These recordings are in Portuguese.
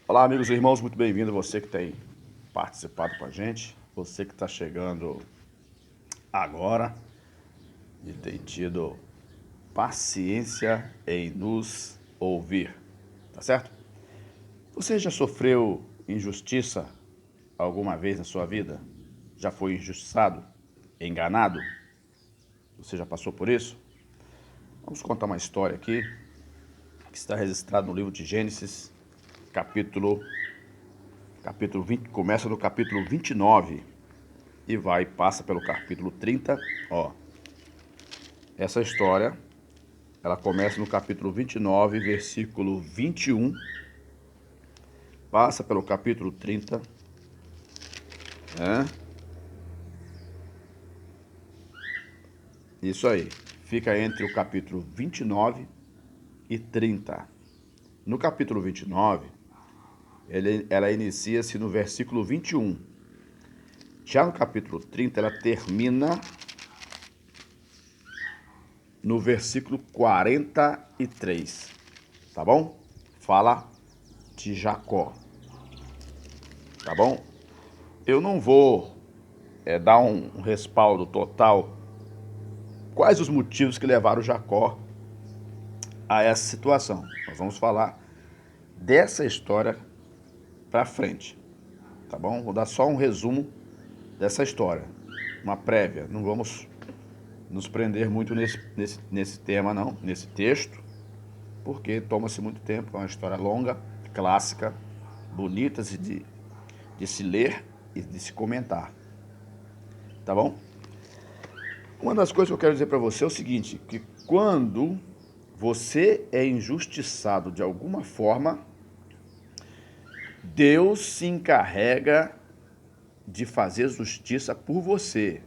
Olá, amigos e irmãos, muito bem-vindo. Você que tem participado com a gente, você que está chegando agora e tem tido paciência em nos ouvir, tá certo? Você já sofreu injustiça alguma vez na sua vida? Já foi injustiçado? Enganado? Você já passou por isso? Vamos contar uma história aqui que está registrada no livro de Gênesis, capítulo 20, começa no capítulo 29 e passa pelo capítulo 30. Ó, essa história, ela começa no capítulo 29, versículo 21, passa pelo capítulo 30, né? Isso aí, fica entre o capítulo 29 e 30. No capítulo 29, ela inicia-se no versículo 21. Já no capítulo 30, ela termina no versículo 43, tá bom? Fala de Jacó, tá bom? Eu não vou dar um respaldo total. Quais os motivos que levaram Jacó a essa situação? Nós vamos falar dessa história para frente, tá bom? Vou dar só um resumo dessa história, uma prévia. Não vamos nos prender muito nesse tema, não, nesse texto, porque toma-se muito tempo. É uma história longa, clássica, bonita de se ler e de se comentar, tá bom? Uma das coisas que eu quero dizer para você é o seguinte, que quando você é injustiçado de alguma forma, Deus se encarrega de fazer justiça por você.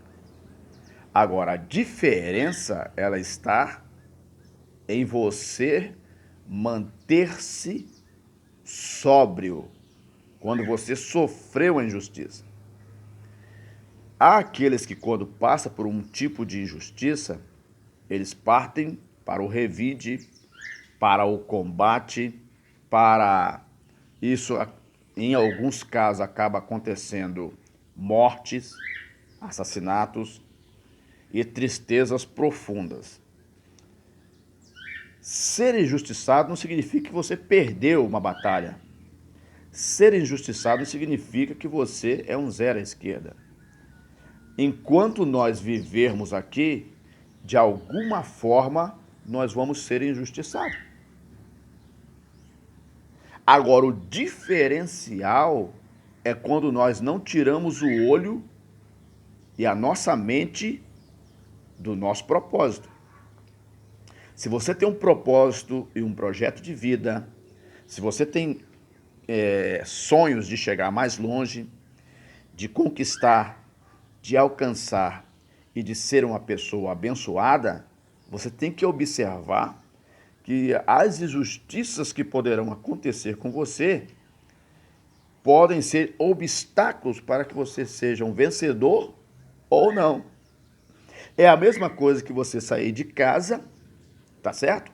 Agora, a diferença, ela está em você manter-se sóbrio quando você sofreu a injustiça. Há aqueles que, quando passa por um tipo de injustiça, eles partem para o revide, para o combate, para isso, em alguns casos, acaba acontecendo mortes, assassinatos e tristezas profundas. Ser injustiçado não significa que você perdeu uma batalha. Ser injustiçado não significa que você é um zero à esquerda. Enquanto nós vivermos aqui, de alguma forma, nós vamos ser injustiçados. Agora, o diferencial é quando nós não tiramos o olho e a nossa mente do nosso propósito. Se você tem um propósito e um projeto de vida, se você tem sonhos de chegar mais longe, de conquistar, de alcançar e de ser uma pessoa abençoada, você tem que observar que as injustiças que poderão acontecer com você podem ser obstáculos para que você seja um vencedor ou não. É a mesma coisa que você sair de casa, tá certo?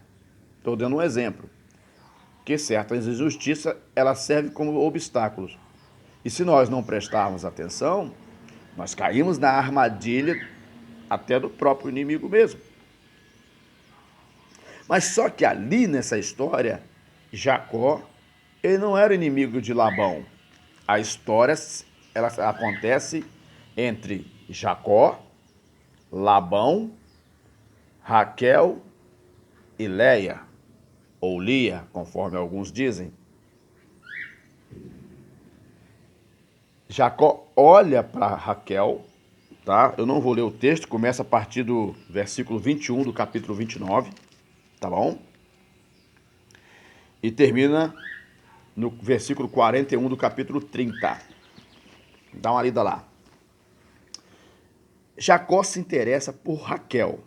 Estou dando um exemplo. Que certas injustiças, elas servem como obstáculos. E se nós não prestarmos atenção, nós caímos na armadilha até do próprio inimigo mesmo. Mas só que ali nessa história, Jacó, ele não era inimigo de Labão. A história, ela acontece entre Jacó, Labão, Raquel e Leia, ou Lia, conforme alguns dizem. Jacó olha para Raquel, tá? Eu não vou ler o texto, começa a partir do versículo 21 do capítulo 29, tá bom? E termina no versículo 41 do capítulo 30. Dá uma lida lá. Jacó se interessa por Raquel,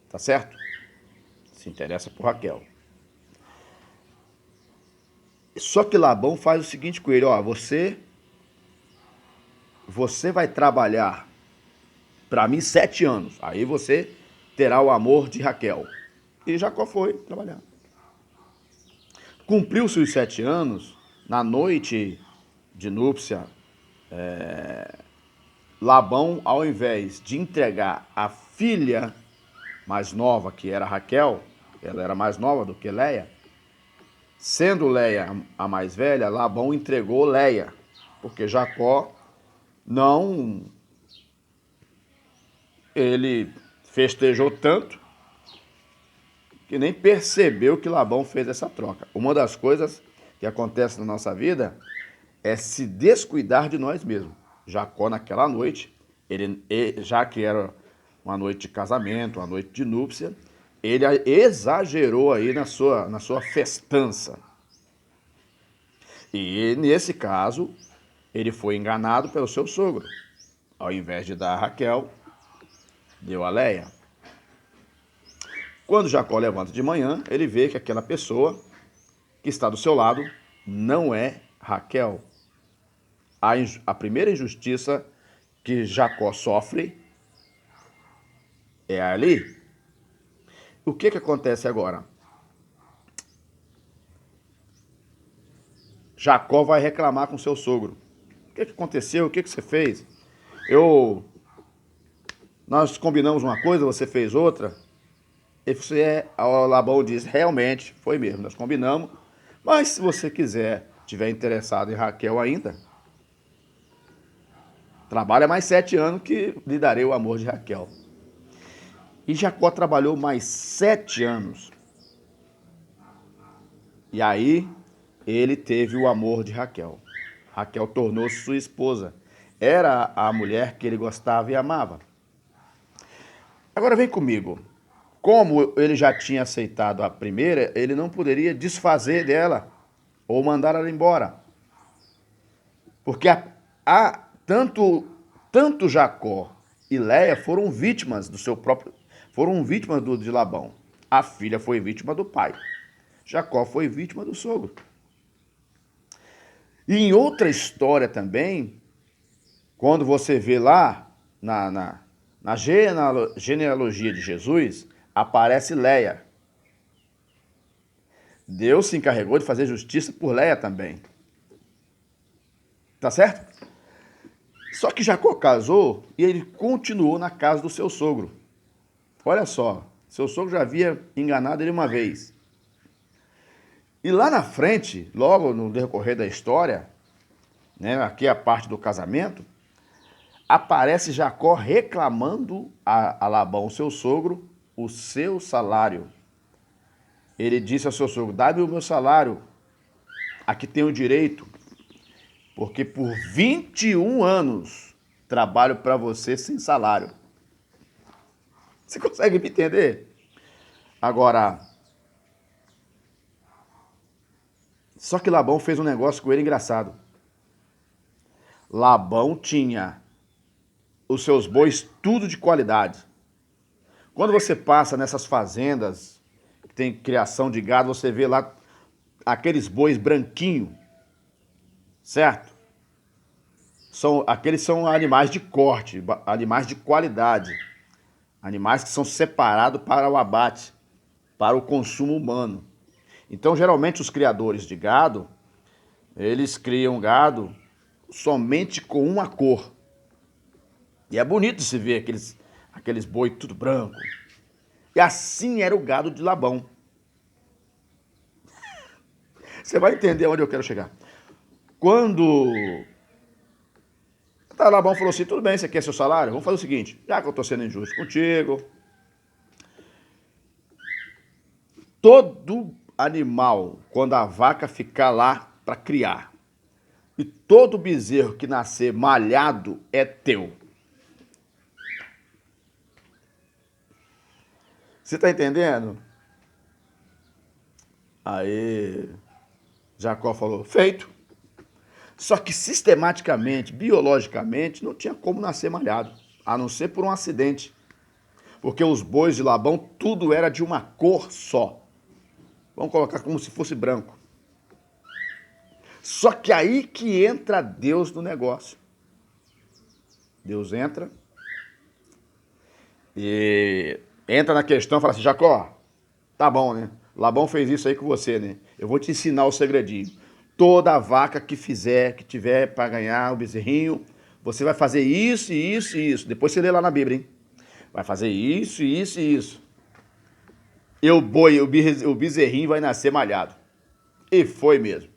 tá certo? Se interessa por Raquel. Só que Labão faz o seguinte com ele, ó, você vai trabalhar para mim 7 anos, aí você terá o amor de Raquel. E Jacó foi trabalhar. Cumpriu-se os 7 anos, na noite de núpcia, Labão, ao invés de entregar a filha mais nova, que era Raquel, ela era mais nova do que Leia, sendo Leia a mais velha, Labão entregou Leia, porque Jacó não... ele festejou tanto que nem percebeu que Labão fez essa troca. Uma das coisas que acontece na nossa vida é se descuidar de nós mesmos. Jacó, naquela noite, já que era uma noite de casamento, uma noite de núpcia, ele exagerou aí na sua festança. E nesse caso, ele foi enganado pelo seu sogro. Ao invés de dar a Raquel, deu a Leia. Quando Jacó levanta de manhã, ele vê que aquela pessoa que está do seu lado não é Raquel. A primeira injustiça que Jacó sofre é ali. O que acontece agora? Jacó vai reclamar com seu sogro. O que aconteceu? O que você fez? Nós combinamos uma coisa, você fez outra. Labão diz, realmente, foi mesmo, nós combinamos. Mas se você estiver interessado em Raquel ainda, trabalha mais 7 anos que lhe darei o amor de Raquel. E Jacó trabalhou mais 7 anos. E aí ele teve o amor de Raquel. Raquel tornou-se sua esposa. Era a mulher que ele gostava e amava. Agora vem comigo. Como ele já tinha aceitado a primeira, ele não poderia desfazer dela ou mandar ela embora. Porque tanto Jacó e Leia foram vítimas de Labão. A filha foi vítima do pai. Jacó foi vítima do sogro. E em outra história também, quando você vê lá na genealogia de Jesus, aparece Leia. Deus se encarregou de fazer justiça por Leia também. Tá certo? Só que Jacó casou e ele continuou na casa do seu sogro. Olha só, seu sogro já havia enganado ele uma vez. E lá na frente, logo no decorrer da história, né, aqui é a parte do casamento, aparece Jacó reclamando a Labão, seu sogro, o seu salário. Ele disse ao seu sogro, dá-me o meu salário, aqui tenho direito, porque por 21 anos trabalho para você sem salário. Você consegue me entender? Agora, só que Labão fez um negócio com ele engraçado. Labão tinha os seus bois tudo de qualidade. Quando você passa nessas fazendas que tem criação de gado, você vê lá aqueles bois branquinhos, certo? Aqueles são animais de corte, animais de qualidade, animais que são separados para o abate, para o consumo humano. Então, geralmente, os criadores de gado, eles criam gado somente com uma cor. E é bonito de se ver aqueles boi tudo branco. E assim era o gado de Labão. Você vai entender onde eu quero chegar. Quando Labão falou assim, tudo bem, você quer seu salário? Vamos fazer o seguinte, já que eu estou sendo injusto contigo, todo animal, quando a vaca ficar lá para criar, e todo bezerro que nascer malhado é teu. Você está entendendo? Aí Jacó falou, feito. Só que sistematicamente, biologicamente, não tinha como nascer malhado, a não ser por um acidente. Porque os bois de Labão, tudo era de uma cor só. Vamos colocar como se fosse branco. Só que aí que entra Deus no negócio. Deus entra e entra na questão e fala assim, Jacó, tá bom, né? Labão fez isso aí com você, né? Eu vou te ensinar o segredinho. Toda vaca que tiver para ganhar o bezerrinho, você vai fazer isso, isso e isso. Depois você lê lá na Bíblia, hein? Vai fazer isso, isso e isso. E o bezerrinho vai nascer malhado. E foi mesmo.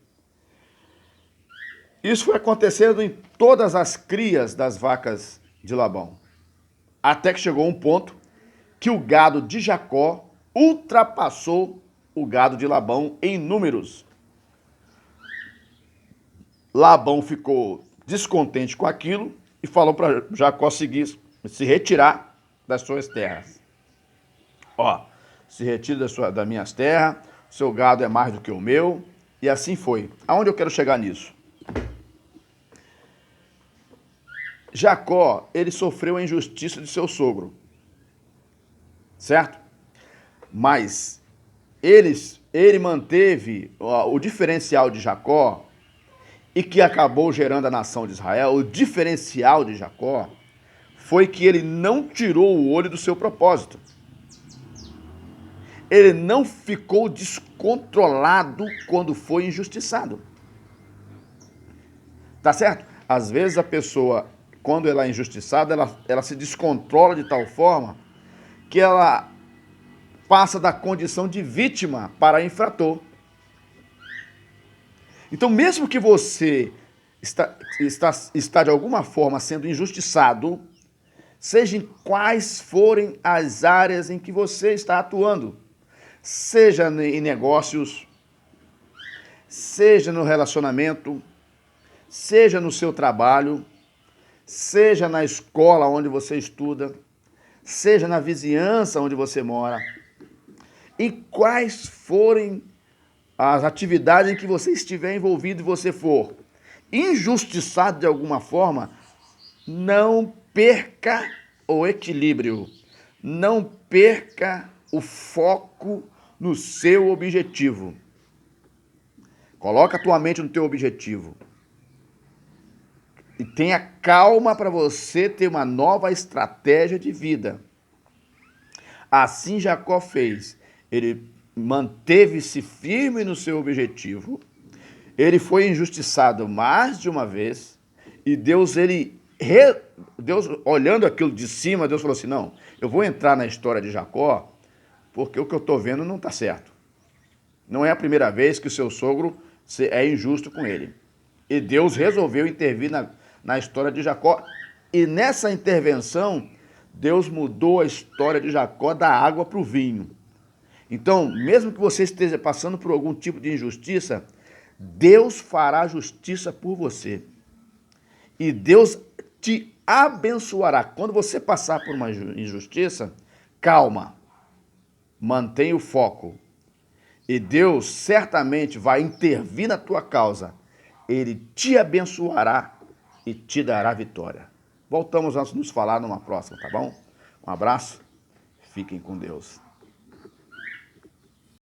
Isso foi acontecendo em todas as crias das vacas de Labão. Até que chegou um ponto que o gado de Jacó ultrapassou o gado de Labão em números. Labão ficou descontente com aquilo e falou para Jacó seguir, se retirar das suas terras. Ó, se retire das minhas terras, seu gado é mais do que o meu, e assim foi. Aonde eu quero chegar nisso? Jacó, ele sofreu a injustiça de seu sogro, certo? Mas ele manteve o diferencial de Jacó e que acabou gerando a nação de Israel. O diferencial de Jacó foi que ele não tirou o olho do seu propósito. Ele não ficou descontrolado quando foi injustiçado. Tá certo? Às vezes a pessoa, quando ela é injustiçada, ela se descontrola de tal forma que ela passa da condição de vítima para infrator. Então, mesmo que você está de alguma forma sendo injustiçado, seja em quais forem as áreas em que você está atuando, seja em negócios, seja no relacionamento, seja no seu trabalho, seja na escola onde você estuda, seja na vizinhança onde você mora, e quais forem as atividades em que você estiver envolvido e você for injustiçado de alguma forma, não perca o equilíbrio, não perca o foco no seu objetivo. Coloca a tua mente no teu objetivo. E tenha calma para você ter uma nova estratégia de vida. Assim Jacó fez. Ele manteve-se firme no seu objetivo. Ele foi injustiçado mais de uma vez. E Deus, olhando aquilo de cima, Deus falou assim, não, eu vou entrar na história de Jacó, porque o que eu estou vendo não está certo. Não é a primeira vez que o seu sogro é injusto com ele. E Deus resolveu intervir na história de Jacó. E nessa intervenção, Deus mudou a história de Jacó da água para o vinho. Então, mesmo que você esteja passando por algum tipo de injustiça, Deus fará justiça por você. E Deus te abençoará. Quando você passar por uma injustiça, calma, mantenha o foco. E Deus certamente vai intervir na tua causa. Ele te abençoará e te dará vitória. Voltamos a nos falar numa próxima, tá bom? Um abraço, fiquem com Deus.